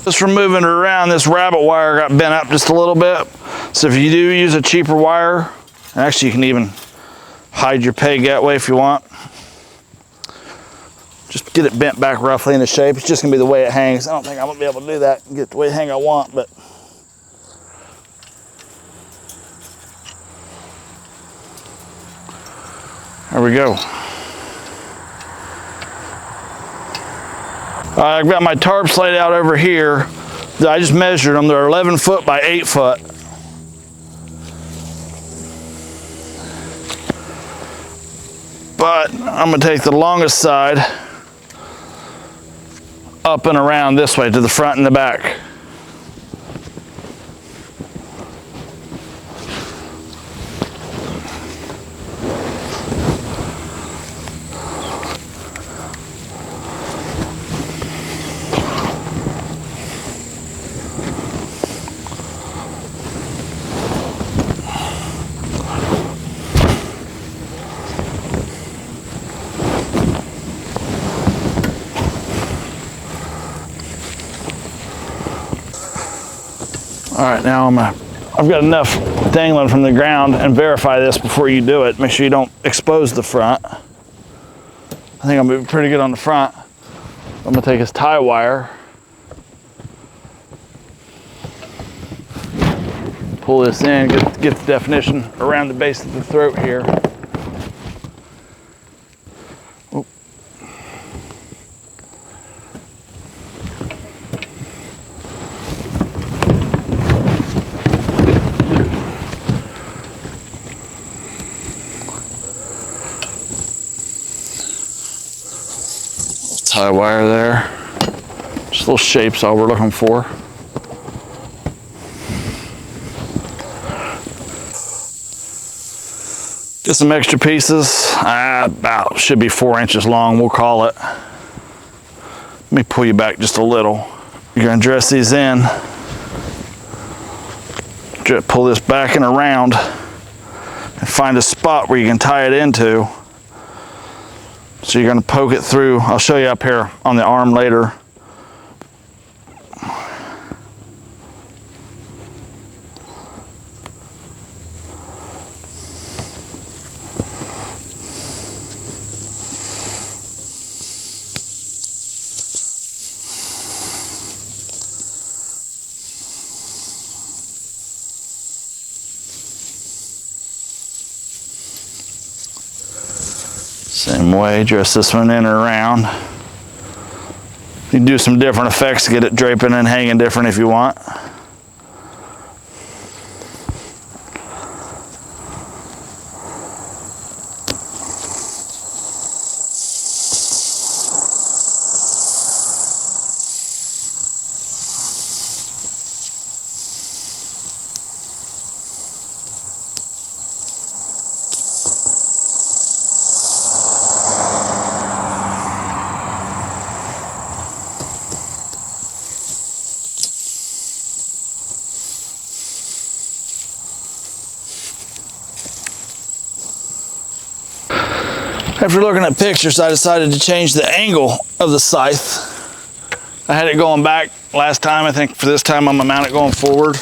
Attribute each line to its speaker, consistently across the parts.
Speaker 1: Just from moving it around, this rabbit wire got bent up just a little bit. So if you do use a cheaper wire, actually you can even hide your peg that way if you want. Just get it bent back roughly into shape. It's just gonna be the way it hangs. I don't think I'm gonna be able to do that and get the way it hang I want, but there we go. I've got my tarps laid out over here. I just measured them. They're 11 foot by 8 foot. But I'm gonna take the longest side up and around this way to the front and the back. All right, now I've got enough dangling from the ground, and verify this before you do it. Make sure you don't expose the front. I think I'm moving pretty good on the front. I'm gonna take his tie wire, pull this in, get the definition around the base of the throat here. Oop. Tie wire there. Just little shapes, all we're looking for. Get some extra pieces, about should be 4 inches long, we'll call it. Let me pull you back just a little. You're gonna dress these in. Pull this back and around and find a spot where you can tie it into. So you're going to poke it through. I'll show you up here on the arm later. Same way, dress this one in and around. You can do some different effects to get it draping and hanging different if you want. After looking at pictures, I decided to change the angle of the scythe. I had it going back last time. I think for this time I'm gonna mount it going forward.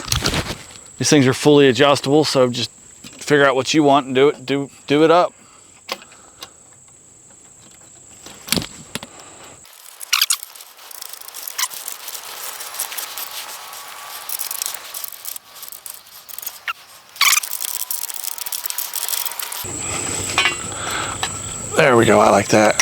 Speaker 1: These things are fully adjustable, so just figure out what you want and do it up. There we go, I like that.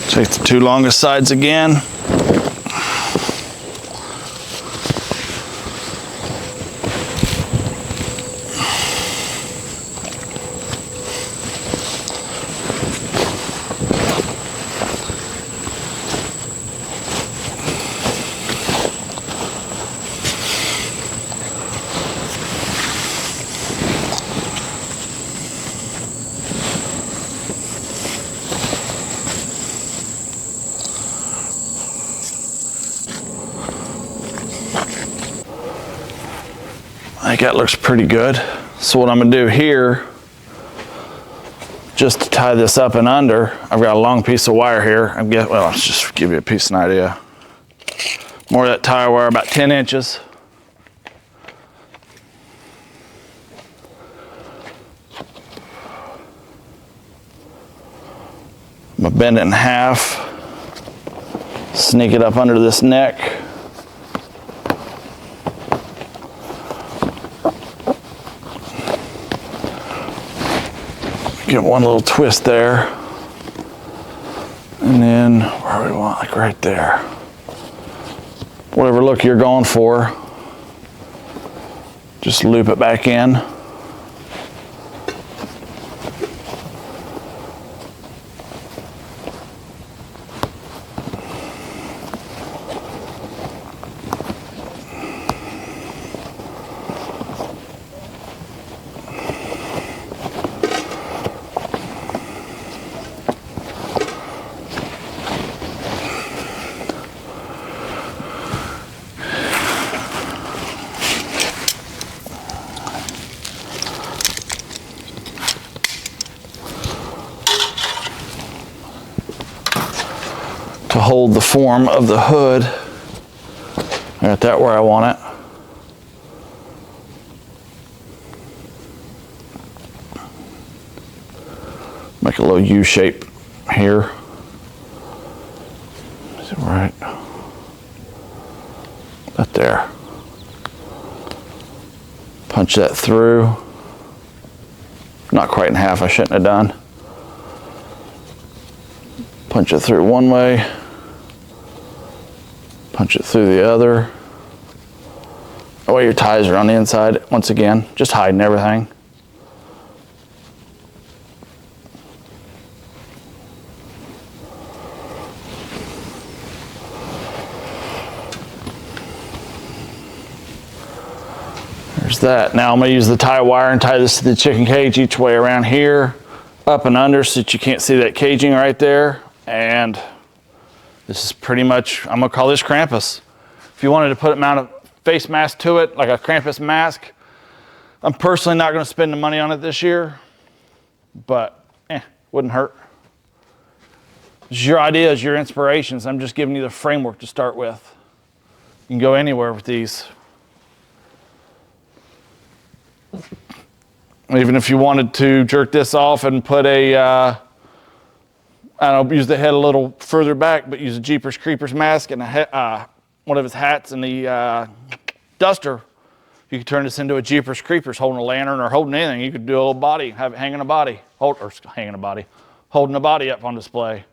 Speaker 1: Take the 2 longest sides again. I think that looks pretty good. So what I'm gonna do here, just to tie this up and under, I've got a long piece of wire here. Well, let's just give you a piece of an idea. More of that tire wire, about 10 inches. I'm gonna bend it in half, sneak it up under this neck. Get one little twist there. And then where we want, like right there. Whatever look you're going for, just loop it back in. To hold the form of the hood. I got that where I want it. Make a little U shape here. Is it right? That there. Punch that through. Not quite in half, I shouldn't have done. Punch it through one way. Punch it through the other. That way your ties are on the inside. Once again, just hiding everything. There's that. Now I'm going to use the tie wire and tie this to the chicken cage each way around here, up and under, so that you can't see that caging right there. And this is pretty much, I'm gonna call this Krampus. If you wanted to mount a face mask to it, like a Krampus mask, I'm personally not gonna spend the money on it this year, but wouldn't hurt. It's your ideas, your inspirations. I'm just giving you the framework to start with. You can go anywhere with these. Even if you wanted to jerk this off and put a, I don't know, use the head a little further back, but use a Jeepers Creepers mask and one of his hats and the duster. You could turn this into a Jeepers Creepers, holding a lantern or holding anything. You could do a little body, have it hanging a body, holding a body up on display.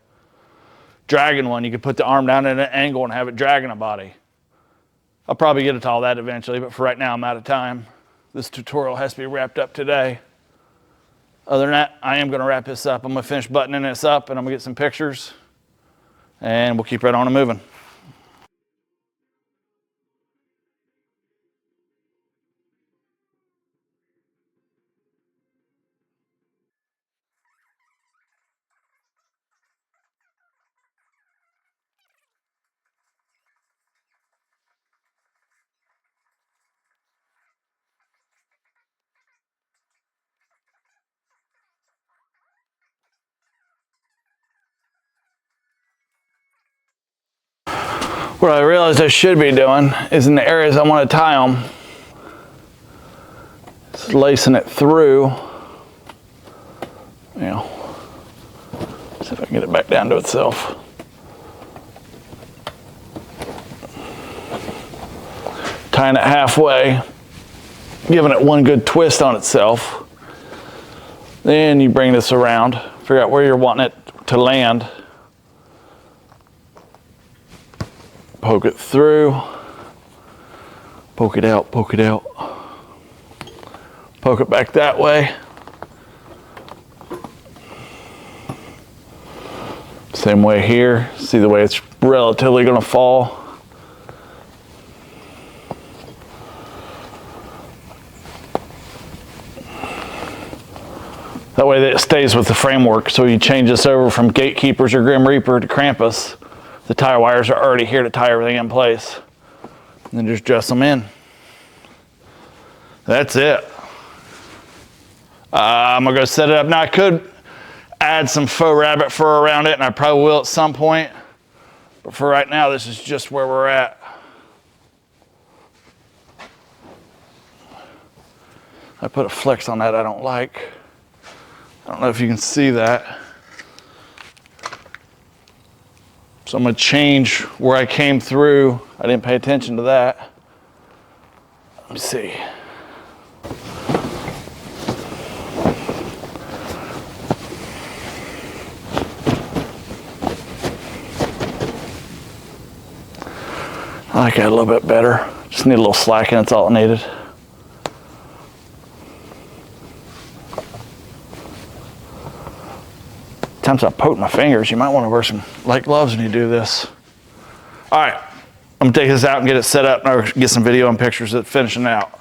Speaker 1: Dragging one, you could put the arm down at an angle and have it dragging a body. I'll probably get into all that eventually, but for right now, I'm out of time. This tutorial has to be wrapped up today. Other than that, I am going to wrap this up. I'm going to finish buttoning this up and I'm going to get some pictures and we'll keep right on and moving. What I realized I should be doing is in the areas I want to tie them, just lacing it through. See if I can get it back down to itself. Tying it halfway, giving it one good twist on itself. Then you bring this around, figure out where you're wanting it to land. Poke it through, poke it out, poke it out. Poke it back that way. Same way here. See the way it's relatively going to fall. That way that it stays with the framework. So you change this over from Gatekeepers or Grim Reaper to Krampus. The tie wires are already here to tie everything in place. And then just dress them in. That's it. I'm gonna go set it up. Now I could add some faux rabbit fur around it, and I probably will at some point. But for right now, this is just where we're at. I put a flex on that I don't like. I don't know if you can see that. So I'm gonna change where I came through. I didn't pay attention to that. Let me see. I like it a little bit better. Just need a little slacking, that's all it needed. Times I poke my fingers, you might want to wear some light gloves when you do this. All right, I'm gonna take this out and get it set up and I'll get some video and pictures of it finishing out.